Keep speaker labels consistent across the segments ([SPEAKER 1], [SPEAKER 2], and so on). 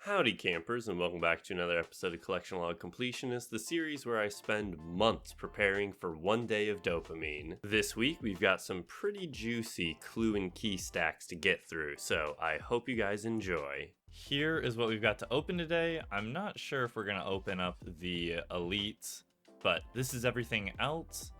[SPEAKER 1] Howdy campers, and welcome back to another episode of Collection Log Completionist, the series where I spend months preparing for one day of dopamine. This week we've got some pretty juicy clue and key stacks to get through, so I hope you guys enjoy.
[SPEAKER 2] Here is what we've got to open today. I'm not sure if we're going to open up the elites, but this is everything else.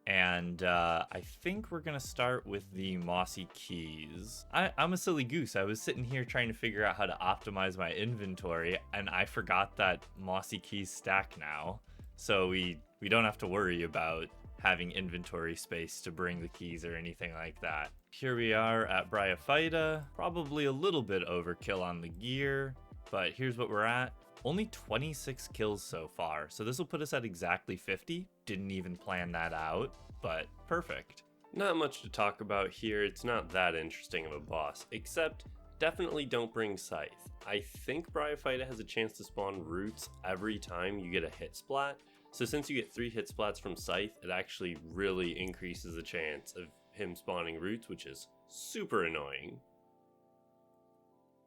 [SPEAKER 2] And I think we're going to start with the Mossy keys. I'm a silly goose. I was sitting here trying to figure out how to optimize my inventory, and I forgot that Mossy keys stack now. So we don't have to worry about having inventory space to bring the keys or anything like that. Here we are at Bryophyta. Probably a little bit overkill on the gear, but here's what we're at. Only 26 kills so far, so this will put us at exactly 50. Didn't even plan that out, but perfect.
[SPEAKER 1] Not much to talk about here. It's not that interesting of a boss, except definitely don't bring Scythe. I think Bryophyta has a chance to spawn roots every time you get a hit splat, so since you get 3 hit splats from Scythe, it actually really increases the chance of him spawning roots, which is super annoying.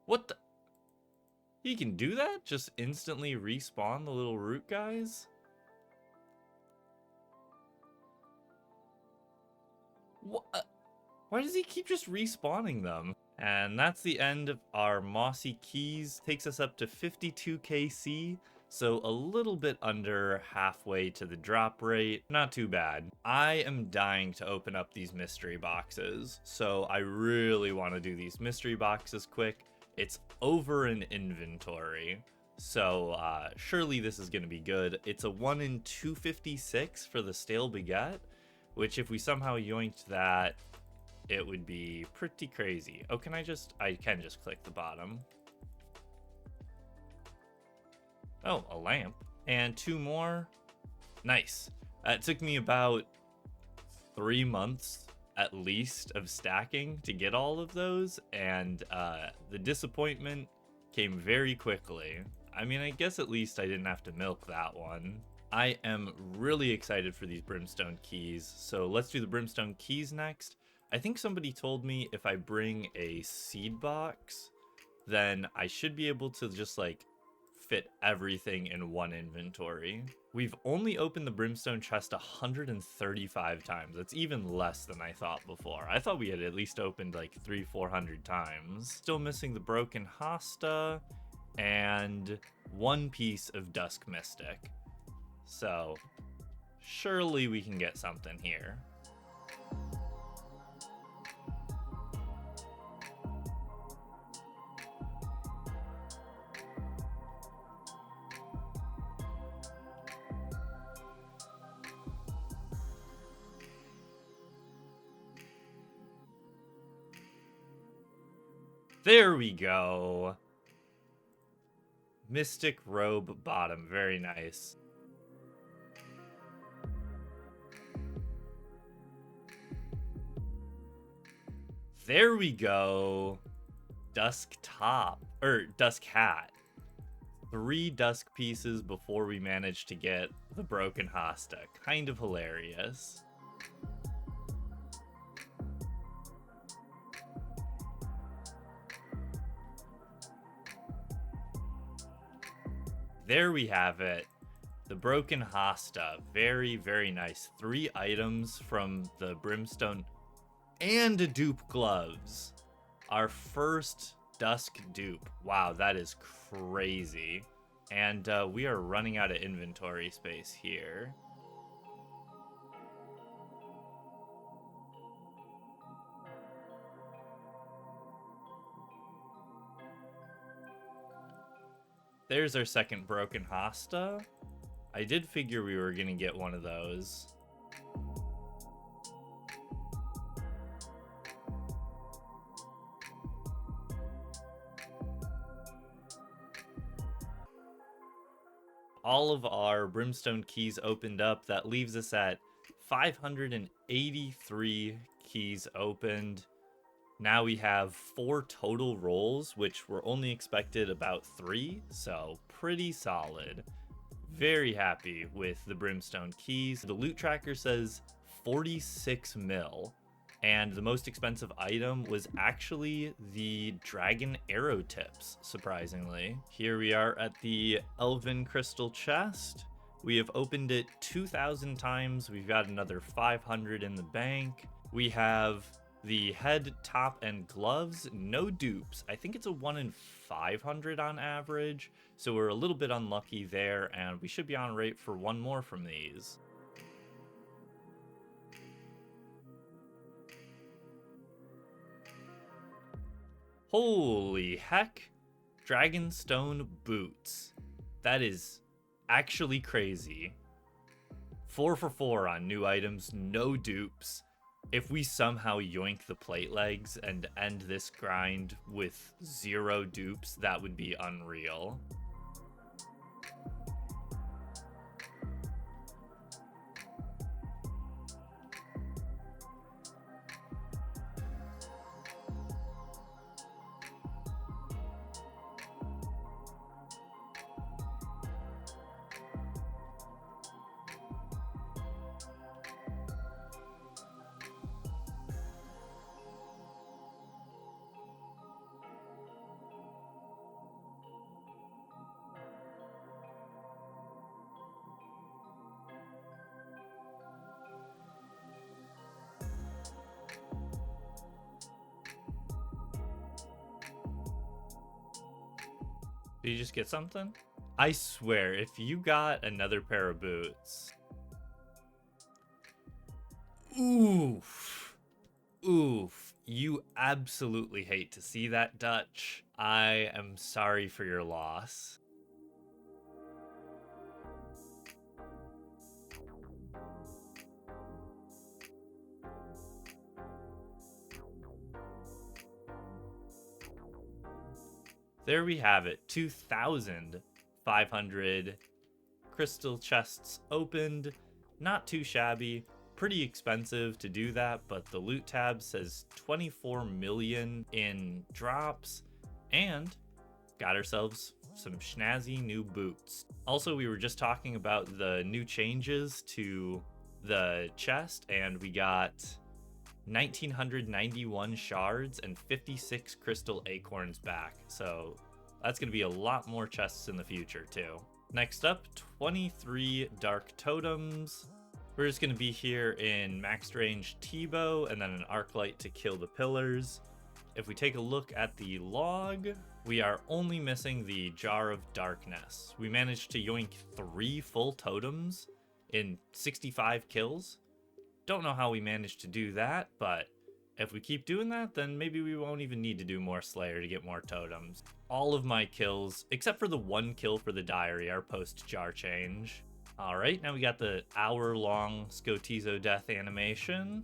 [SPEAKER 2] What the? He can do that? Just instantly respawn the little root guys? What? Why does he keep just respawning them? And that's the end of our Mossy keys. Takes us up to 52 KC, so a little bit under halfway to the drop rate. Not too bad. I am dying to open up these mystery boxes, so I really want to do these mystery boxes quick. It's over in inventory, so surely this is going to be good. It's a 1 in 256 for the stale beget, which if we somehow yoinked that, it would be pretty crazy. Oh, I can just click the bottom. Oh, a lamp. And 2 more. Nice. It took me about 3 months at least of stacking to get all of those, and the disappointment came very quickly. I mean, I guess at least I didn't have to milk that one. I am really excited for these Brimstone keys, so let's do the Brimstone keys next. I think somebody told me if I bring a seed box, then I should be able to just like fit everything in one inventory. We've only opened the Brimstone chest 135 times. That's even less than I thought before. I thought we had at least opened like 300-400 times. Still missing the broken hosta and 1 piece of Dusk Mystic. So surely we can get something here. There we go. Mystic robe bottom, very nice. There we go. Dusk top, or dusk hat. 3 dusk pieces before we managed to get the broken hosta. Kind of hilarious. There we have it. The broken hosta. Very, very nice. 3 items from the Brimstone and a dupe gloves. Our first dusk dupe. Wow, that is crazy. And we are running out of inventory space here. There's our second broken hosta. I did figure we were gonna get one of those. All of our Brimstone keys opened up. That leaves us at 583 keys opened. Now we have 4 total rolls, which were only expected about 3, so pretty solid. Very happy with the Brimstone keys. The loot tracker says 46 mil. And the most expensive item was actually the dragon arrow tips, surprisingly. Here we are at the Elven Crystal chest. We have opened it 2,000 times. We've got another 500 in the bank. We have the head, top, and gloves, no dupes. I think it's a 1 in 500 on average, so we're a little bit unlucky there, and we should be on rate for one more from these. Holy heck, Dragonstone boots. That is actually crazy. 4 for 4 on new items, no dupes. If we somehow yoink the plate legs and end this grind with 0 dupes, that would be unreal. Did you just get something? I swear, if you got another pair of boots... Oof. Oof. You absolutely hate to see that, Dutch. I am sorry for your loss. There we have it, 2,500 crystal chests opened. Not too shabby, pretty expensive to do that, but the loot tab says 24 million in drops, and got ourselves some snazzy new boots. Also, we were just talking about the new changes to the chest, and we got 1,991 shards and 56 crystal acorns back. So that's going to be a lot more chests in the future too. Next up, 23 dark totems. We're just going to be here in maxed range T-bow and then an arc light to kill the pillars. If we take a look at the log, we are only missing the jar of darkness. We managed to yoink 3 full totems in 65 kills. Don't know how we managed to do that, but if we keep doing that, then maybe we won't even need to do more Slayer to get more totems. All of my kills, except for the 1 kill for the diary, are post-jar change. Alright, now we got the hour-long Skotizo death animation.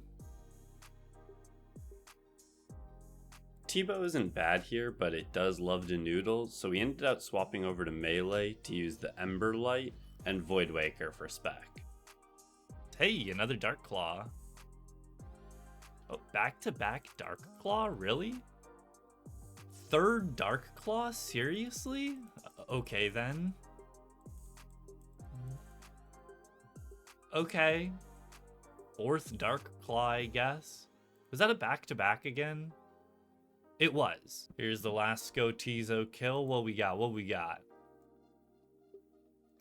[SPEAKER 1] T-bow isn't bad here, but it does love to noodle, so we ended up swapping over to melee to use the Ember Light and Void Waker for spec.
[SPEAKER 2] Hey, another Dark Claw. Oh, back-to-back Dark Claw? Really? 3rd Dark Claw? Seriously? Okay, then. Okay. 4th Dark Claw, I guess. Was that a back-to-back again? It was. Here's the last Skotizo kill. What we got? What we got?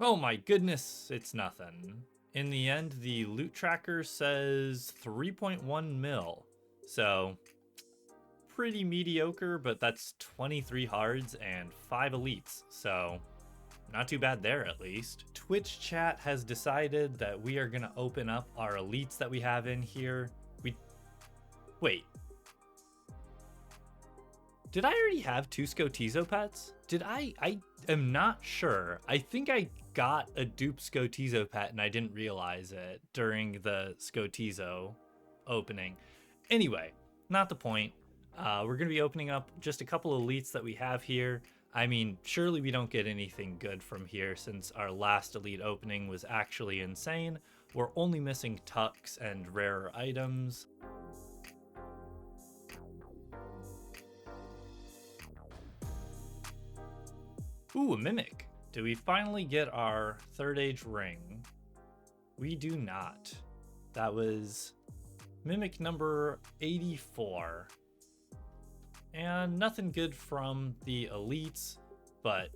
[SPEAKER 2] Oh my goodness, it's nothing. In the end, the loot tracker says 3.1 mil. So, pretty mediocre, but that's 23 hards and 5 elites. So, not too bad there at least. Twitch chat has decided that we are going to open up our elites that we have in here. Wait. Did I already have 2 Skotizo pets? I am not sure. I think I got a dupe Skotizo pet and I didn't realize it during the Skotizo opening. Anyway, not the point. We're going to be opening up just a couple of elites that we have here. I mean, surely we don't get anything good from here since our last elite opening was actually insane. We're only missing tucks and rarer items. Ooh, a mimic. Do we finally get our 3rd age ring? We do not. That was Mimic number 84. And nothing good from the elites, but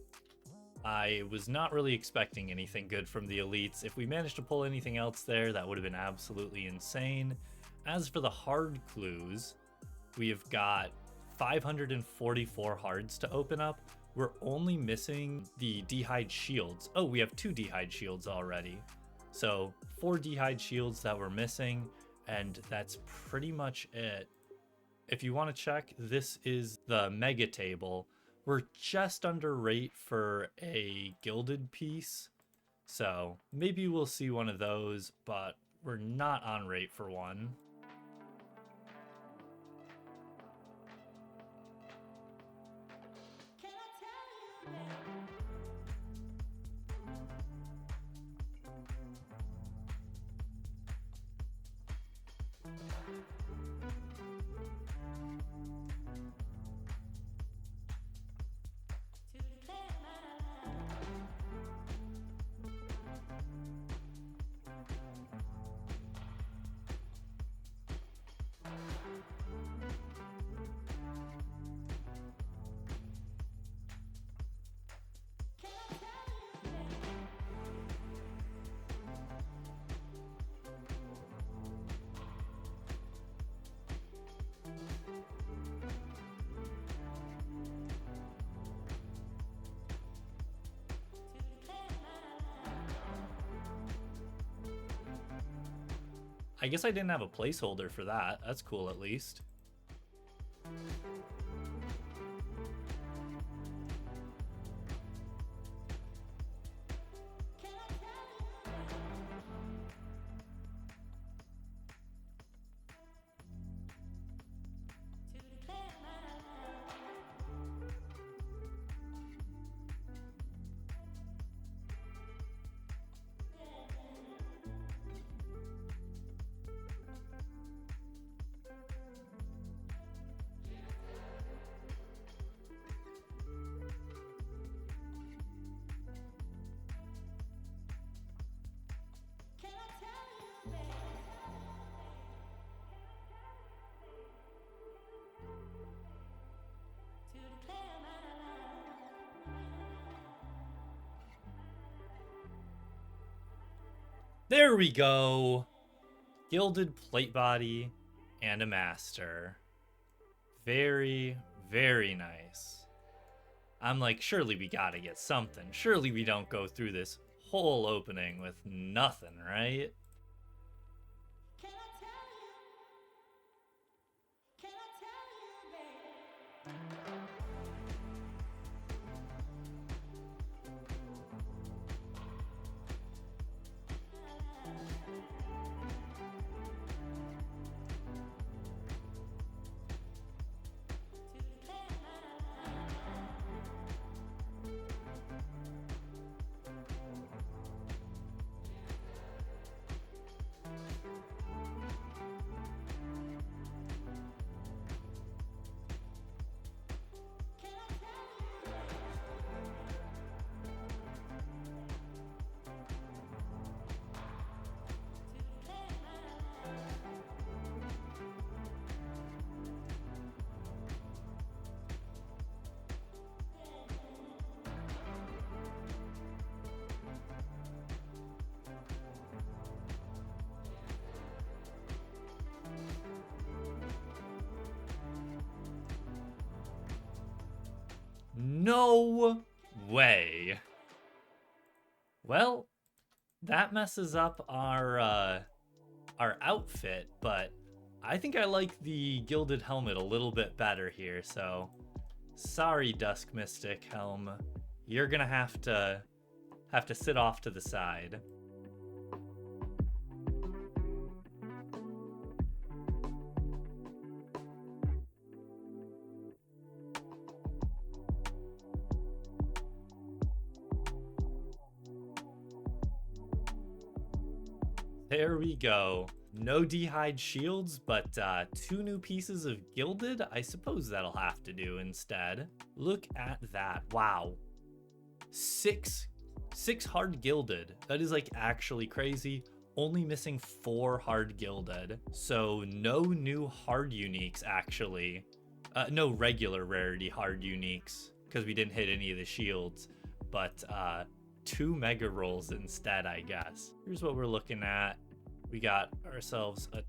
[SPEAKER 2] I was not really expecting anything good from the elites. If we managed to pull anything else there, that would have been absolutely insane. As for the hard clues, we have got 544 hards to open up. We're only missing the D'hide shields. Oh, we have 2 D'hide shields already. So 4 D'hide shields that we're missing, and that's pretty much it. If you want to check, this is the mega table. We're just under rate for a gilded piece, so maybe we'll see one of those, but we're not on rate for one. I guess I didn't have a placeholder for that. That's cool, at least. There we go. Gilded plate body and a master. Very, very nice. I'm like, surely we gotta get something. Surely we don't go through this whole opening with nothing, right? No way. Well, that messes up our outfit, but I think I like the gilded helmet a little bit better here, so sorry, Dusk Mystic Helm. You're gonna have to sit off to the side. There we go. No D'hide shields, but 2 new pieces of gilded. I suppose that'll have to do instead. Look at that. Wow. 6 hard gilded. That is like actually crazy. only missing 4 hard gilded, so no new hard uniques actually. No regular rarity hard uniques, because we didn't hit any of the shields, but 2 mega rolls instead, I guess. Here's what we're looking at. We got ourselves a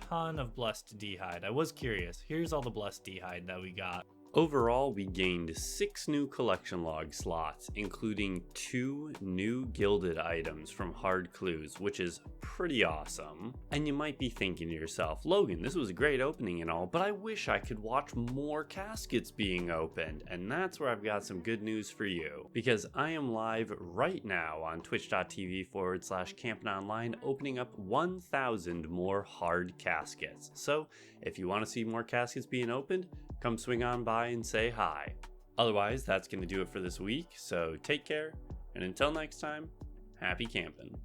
[SPEAKER 2] ton of blessed d'hide. I was curious. Here's all the blessed d'hide that we got.
[SPEAKER 1] Overall, we gained 6 new collection log slots, including 2 new gilded items from Hard Clues, which is pretty awesome. And you might be thinking to yourself, Logan, this was a great opening and all, but I wish I could watch more caskets being opened. And that's where I've got some good news for you, because I am live right now on twitch.tv/campingonline opening up 1,000 more hard caskets. So if you want to see more caskets being opened, come swing on by and say hi. Otherwise, that's going to do it for this week, so take care, and until next time, happy camping.